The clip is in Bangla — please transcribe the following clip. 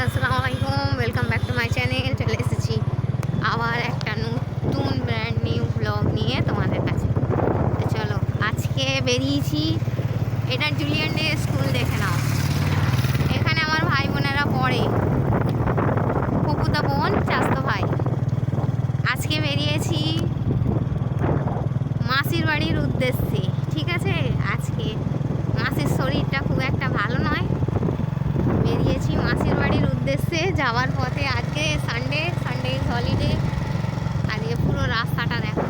আসসালামু আলাইকুম, welcome back to my channel. চলে এসেছি আবার একটা নতুন ব্র্যান্ড নিউ ব্লগ নিয়ে তোমাদের কাছে। তো চলো, আজকে বেরিয়েছি। এটা জুলিয়ান ডে স্কুল, দেখে নাও। এখানে আমার ভাই বোনেরা পড়ে, ফুপুদা বোন, চাস্তো ভাই। আজকে বেরিয়েছি মাসির বাড়ির উদ্দেশ্যে। ঠিক আছে, আজকে মাসির শরীরটা খুব একটা ভালো নয়। বেরিয়েছি মাসির বাড়ির উদ্দেশ্যে। যাওয়ার পথে আজকে সানডে হলিডে। আজকে পুরো রাস্তাটা দেখো,